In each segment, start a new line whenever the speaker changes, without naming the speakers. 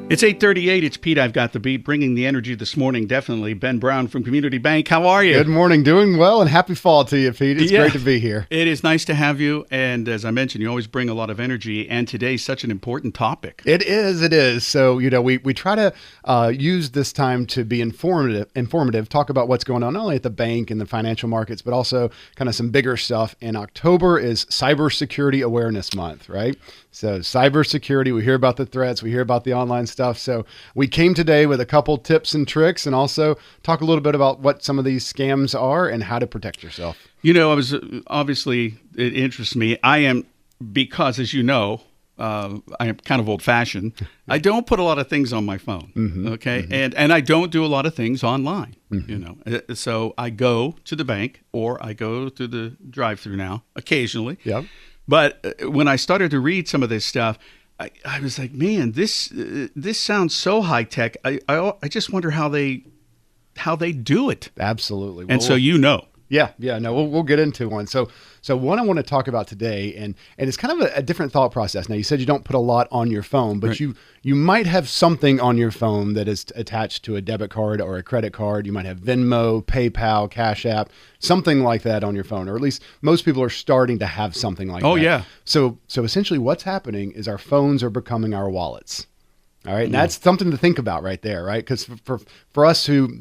It's 8:38. It's Pete. I've got the beat, bringing the energy this morning. Definitely. Ben Brown from Community Bank. How are you?
Good morning. Doing well, and happy fall to you, Pete. It's great to be here.
It is nice to have you. And as I mentioned, you always bring a lot of energy. And today's such an important topic.
It is. So, we try to use this time to be informative, talk about what's going on, not only at the bank and the financial markets, but also kind of some bigger stuff. And October is Cybersecurity Awareness Month, right? So cybersecurity, we hear about the threats, we hear about the online stuff. So we came today with a couple tips and tricks, and also talk a little bit about what some of these scams are and how to protect yourself.
Obviously, it interests me. Because as you know, I am kind of old-fashioned. I don't put a lot of things on my phone, okay? Mm-hmm. And I don't do a lot of things online, So I go to the bank, or I go to the drive-through now, occasionally.
Yeah.
But when I started to read some of this stuff, I was like, man, this sounds so high tech. I just wonder how they do it.
Absolutely.
And so
no, we'll get into one. So one I want to talk about today, and it's kind of a different thought process. Now, you said you don't put a lot on your phone, but
right.
you might have something on your phone that is attached to a debit card or a credit card. You might have Venmo, PayPal, Cash App, something like that on your phone, or at least most people are starting to have something like that.
Oh, yeah.
So essentially what's happening is our phones are becoming our wallets. All right. And that's something to think about right there, right? Because for us who,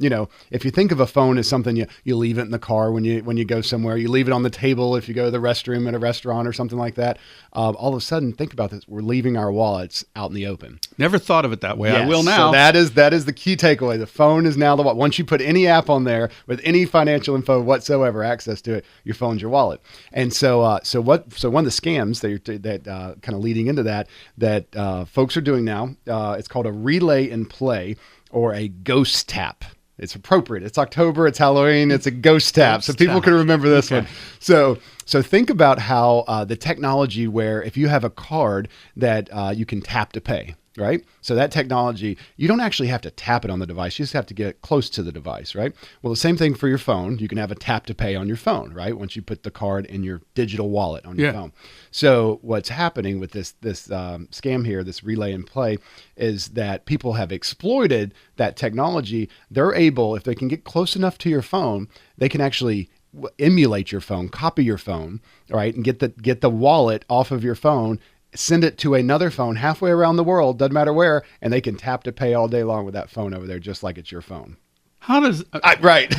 if you think of a phone as something you leave it in the car when you go somewhere, you leave it on the table if you go to the restroom at a restaurant or something like that. All of a sudden, think about this. We're leaving our wallets out in the open.
Never thought of it that way.
Yes.
I will now.
So that is the key takeaway. The phone is now the wallet. Once you put any app on there with any financial info whatsoever, access to it, your phone's your wallet. And so one of the scams that kind of leading into that folks are doing now, it's called a relay and play, or a ghost tap. It's appropriate. It's October. It's Halloween. It's a ghost tap. So people can remember this one. So think about how the technology where if you have a card that you can tap to pay, right? So that technology, you don't actually have to tap it on the device. You just have to get close to the device, right? Well, the same thing for your phone. You can have a tap to pay on your phone, right? Once you put the card in your digital wallet on your phone. So what's happening with this scam here, this relay and play, is that people have exploited that technology. They're able, if they can get close enough to your phone, they can actually emulate your phone, copy your phone, right? And get the wallet off of your phone, send it to another phone halfway around the world, doesn't matter where, and they can tap to pay all day long with that phone over there, just like it's your phone.
How does
right?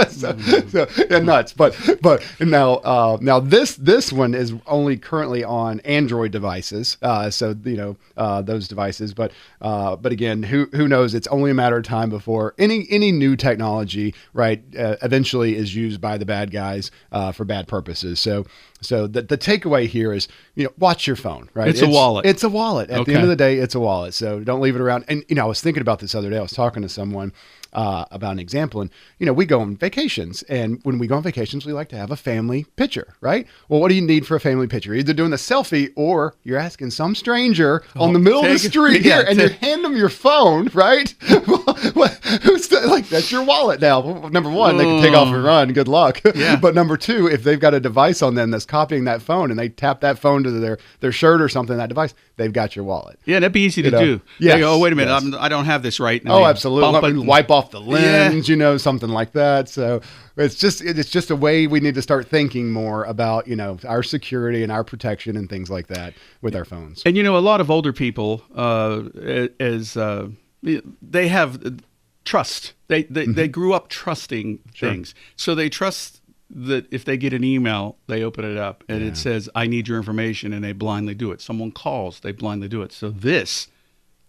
so nuts. But now this one is only currently on Android devices. Those devices. But again, who knows? It's only a matter of time before any new technology, right, eventually is used by the bad guys for bad purposes. So the takeaway here is, watch your phone, right?
It's a wallet.
It's a wallet. At the end of the day, it's a wallet. So don't leave it around. And, I was thinking about this the other day. I was talking to someone about an example, and, we go on vacations, and when we go on vacations, we like to have a family picture, right? Well, what do you need for a family picture? You're either doing a selfie, or you're asking some stranger on the middle of the street here, and you hand them your phone, right? That's your wallet now. Well, number one, they can take off and run. Good luck.
Yeah.
But number two, if they've got a device on them that's copying that phone, and they tap that phone to their shirt or something, that device, they've got your wallet.
Yeah, that'd be easy to do.
Yes,
They go, oh, wait a minute,
yes.
I don't have this right now.
Oh, absolutely. Wipe off the lens, something like that. So it's just a way we need to start thinking more about, our security and our protection and things like that with our phones.
And, a lot of older people, they have trust. They grew up trusting things. So they trust that if they get an email, they open it up and it says, I need your information, and they blindly do it. Someone calls, they blindly do it. So this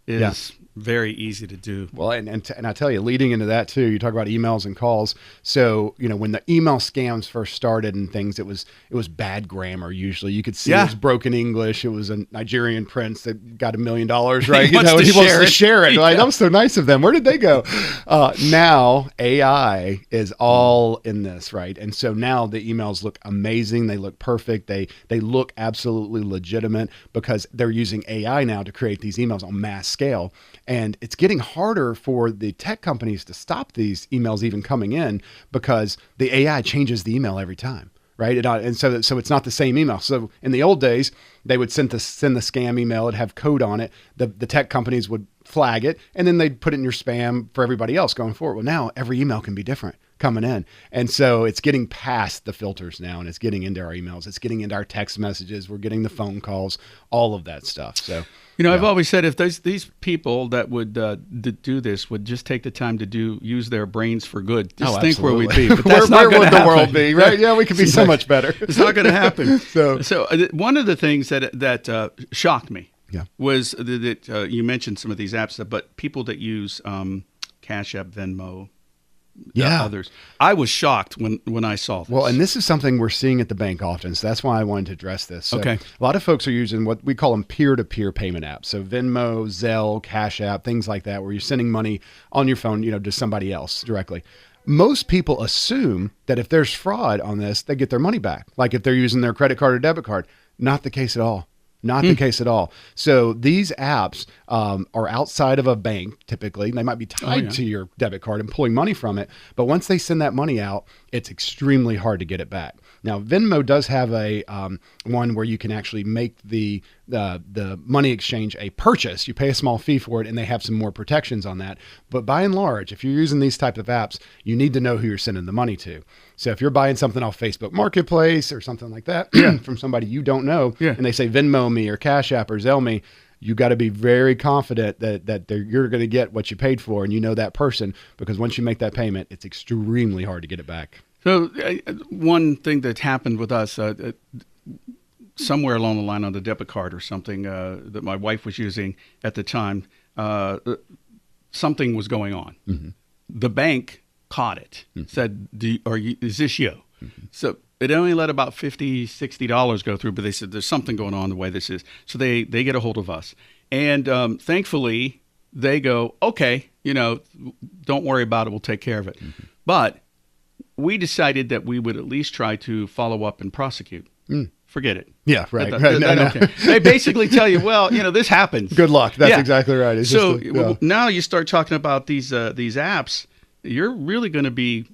is very easy to do.
Well, and I tell you, leading into that too, you talk about emails and calls. So, when the email scams first started and things, it was bad grammar. Usually you could see it was broken English. It was a Nigerian prince that got $1 million, right?
He wants to share it.
Like, that was so nice of them. Where did they go? Now AI is all in this, right? And so now the emails look amazing. They look perfect. They look absolutely legitimate because they're using AI now to create these emails on mass scale. And it's getting harder for the tech companies to stop these emails even coming in because the AI changes the email every time, right? And so it's not the same email. So in the old days, they would send the scam email. It'd have code on it. The tech companies would flag it, and then they'd put it in your spam for everybody else going forward. Well, now every email can be different coming in. And so it's getting past the filters now, and it's getting into our emails. It's getting into our text messages. We're getting the phone calls, all of that stuff. So,
I've always said if these people that would do this would just take the time to use their brains for good, just think where we'd be. But that's
where would the world be, right? Yeah, we could be so much better.
It's not going to happen. So one of the things that shocked me was that you mentioned some of these apps, but people that use Cash App, Venmo, others. I was shocked when I saw this.
Well, and this is something we're seeing at the bank often, so that's why I wanted to address this. So
okay.
A lot of folks are using what we call them peer-to-peer payment apps. So Venmo, Zelle, Cash App, things like that, where you're sending money on your phone, to somebody else directly. Most people assume that if there's fraud on this, they get their money back. Like if they're using their credit card or debit card. Not the case at all. Not the case at all. So these apps are outside of a bank, typically. They might be tied to your debit card and pulling money from it. But once they send that money out, it's extremely hard to get it back. Now, Venmo does have a one where you can actually make the money exchange a purchase. You pay a small fee for it, and they have some more protections on that. But by and large, if you're using these types of apps, you need to know who you're sending the money to. So if you're buying something off Facebook Marketplace or something like that from somebody you don't know, and they say Venmo me or Cash App or Zelle me, you got to be very confident that you're going to get what you paid for, and you know that person, because once you make that payment, it's extremely hard to get it back.
So one thing that happened with us, somewhere along the line on the debit card or something that my wife was using at the time, something was going on. Mm-hmm. The bank caught it, said, is this you? Mm-hmm. So it only let about $50, $60 go through, but they said there's something going on the way this is. So they get a hold of us. And thankfully, they go, okay, don't worry about it. We'll take care of it. Mm-hmm. But we decided that we would at least try to follow up and prosecute. Forget it.
Yeah, right.
They basically tell you, well, this happens.
Good luck. That's exactly right. It's
now you start talking about these apps, you're really going to be,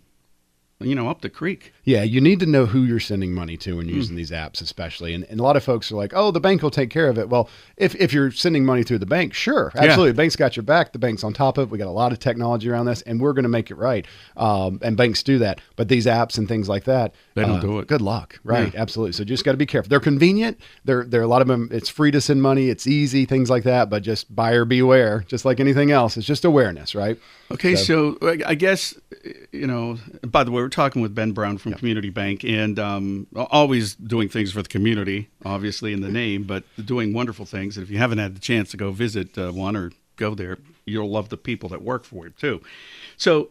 up the creek.
Yeah, you need to know who you're sending money to when you're using these apps, especially. And a lot of folks are like, oh, the bank will take care of it. Well, if you're sending money through the bank, sure, absolutely. The bank's got your back. The bank's on top of it. We got a lot of technology around this, and we're going to make it right. And banks do that. But these apps and things like that,
they don't do it.
Good luck. Right, absolutely. So just got to be careful. They're convenient. They're a lot of them. It's free to send money. It's easy, things like that. But just buyer beware, just like anything else. It's just awareness, right?
Okay, so I guess, by the way, we're talking with Ben Brown from Community Bank, and always doing things for the community, obviously in the name, but doing wonderful things. And if you haven't had the chance to go visit one or go there, you'll love the people that work for it too. So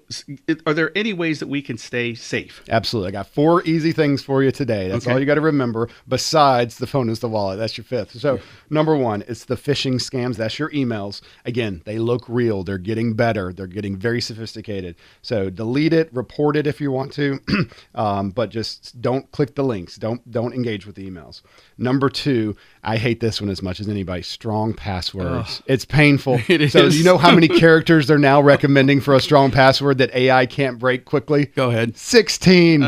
are there any ways that we can stay safe?
Absolutely. I got 4 easy things for you today. That's all you got to remember, besides the phone is the wallet. That's your 5th. So number 1, it's the phishing scams. That's your emails. Again, they look real. They're getting better. They're getting very sophisticated. So delete it, report it if you want to, but just don't click the links. Don't engage with the emails. Number 2, I hate this one as much as anybody, strong passwords. It's painful.
It is.
So do you know how many characters they're now recommending for a strong password that AI can't break quickly?
Go ahead.
16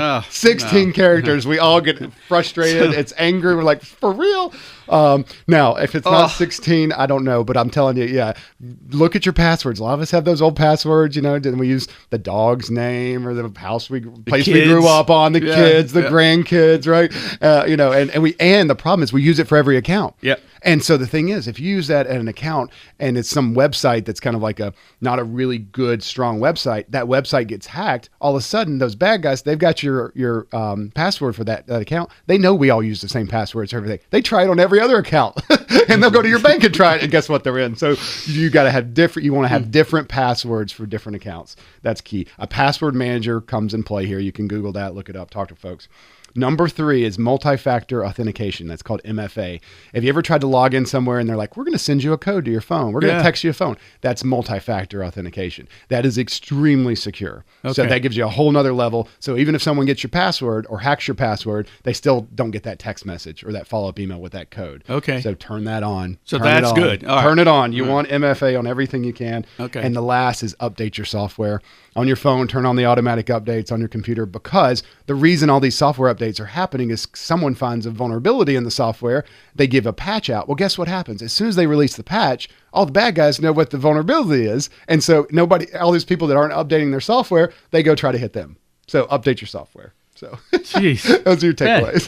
characters. We all get frustrated. It's angry. We're like, for real? Now, if it's not 16, I don't know, but I'm telling you, look at your passwords. A lot of us have those old passwords, didn't we use the dog's name or the place we grew up on, the kids, the grandkids, right? And the problem is we use it for every account.
Yep.
And so the thing is, if you use that at an account and it's some website that's kind of like not a really good, strong website, that website gets hacked, all of a sudden those bad guys, they've got your password for that account. They know we all use the same passwords for everything. They try it on every other account and they'll go to your bank and try it, and guess what? They're in. So you got to have you want to have different passwords for different accounts. That's key. A password manager comes in play here. You can Google that, look it up, talk to folks. Number 3 is multi-factor authentication. That's called MFA. Have you ever tried to log in somewhere and they're like, we're going to send you a code to your phone. We're going to text you a phone. That's multi-factor authentication. That is extremely secure. Okay. So that gives you a whole nother level. So even if someone gets your password or hacks your password, they still don't get that text message or that follow-up email with that code.
Okay.
So turn that on.
So that's good. All right.
Turn it on. You want MFA on everything you can.
Okay.
And the last is update your software. On your phone, turn on the automatic updates on your computer, because the reason all these software updates are happening is someone finds a vulnerability in the software. They give a patch out. Well, guess what happens? As soon as they release the patch, all the bad guys know what the vulnerability is. And so all these people that aren't updating their software, they go try to hit them. So update your software. So
jeez,
those are your takeaways.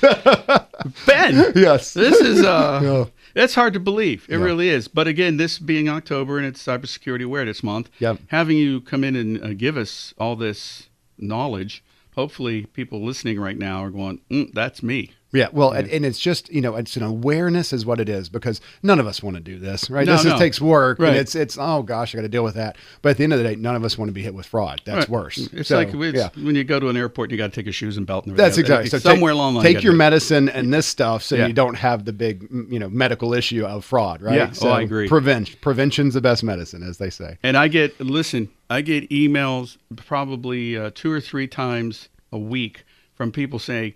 Ben,
Yes.
this is
Yeah.
it's hard to believe. It
Yeah.
really is. But again, this being October and it's Cybersecurity Awareness Month,
Yep.
having you come in and give us all this knowledge, hopefully people listening right now are going, that's me.
Yeah, well, and it's just, it's an awareness is what it is, because none of us want to do this, right?
No,
This just takes work,
Right.
and it's oh gosh, I got to deal with that. But at the end of the day, none of us want to be hit with fraud. That's
Right.
worse.
It's
So,
like when you go to an airport and you got to take your shoes and belt and
that's
everything.
exactly. So
Somewhere along the line. you
take
gotta
your
do it.
medicine and this stuff, so
Yeah.
you don't have the big, medical issue of fraud, right?
Yeah.
So
I agree.
Prevention's the best medicine, as they say.
And I get emails probably 2 or 3 times a week from people saying,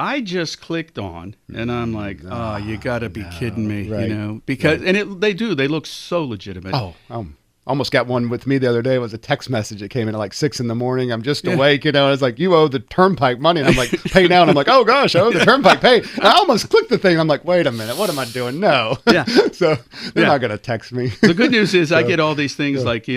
I just clicked on, and I'm like, oh, you got to be kidding me,
right.
because, and they look so legitimate.
Oh, almost got one with me the other day. It was a text message that came in at like 6 a.m. I'm just awake, It's like, you owe the Turnpike money. And I'm like, pay now. And I'm like, oh gosh, I owe the Turnpike pay. And I almost clicked the thing. I'm like, wait a minute, what am I doing? No.
Yeah.
So they're not going to text me.
The good news is I get all these things like,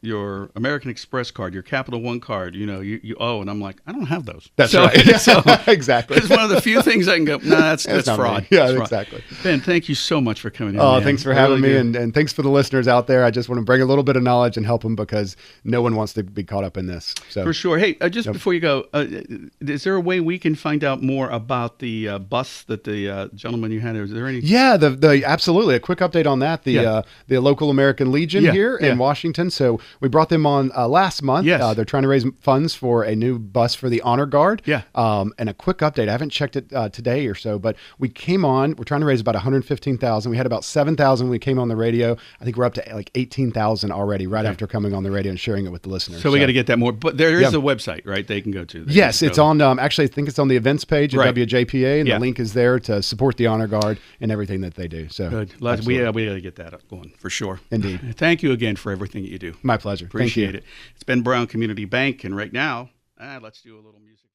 your American Express card, your Capital One card, you owe, and I'm like, I don't have those.
That's right.
So
Exactly.
it's one of the few things I can go, no, that's
not
fraud.
me. Yeah,
That's fraud.
exactly.
Ben, thank you so much for coming in.
Oh,
man.
thanks for
I
having
really
me,
do.
and thanks for the listeners out there. I just want to bring a little bit of knowledge and help them, because no one wants to be caught up in this. So
For sure. Hey, just before you go, is there a way we can find out more about the bus that the gentleman you had? Is there any?
Yeah, the absolutely a quick update on that. The local American Legion here in Washington. So we brought them on last month.
Yes.
They're trying to raise funds for a new bus for the Honor Guard.
Yeah.
And a quick update. I haven't checked it today or so, but we came on. We're trying to raise about 115,000. We had about 7,000 when we came on the radio. I think we're up to like 18,000 already after coming on the radio and sharing it with the listeners.
So we got to get that more. But there is a website, right? They can go to.
Yes, it's on. Actually, I think it's on the events page at WJPA, and the link is there to support the Honor Guard and everything that they do. So
good. We got to get that up going for sure.
Indeed.
Thank you again for everything that you do.
My pleasure.
Appreciate it. It's Ben Brown Community Bank, and right now, let's do a little music.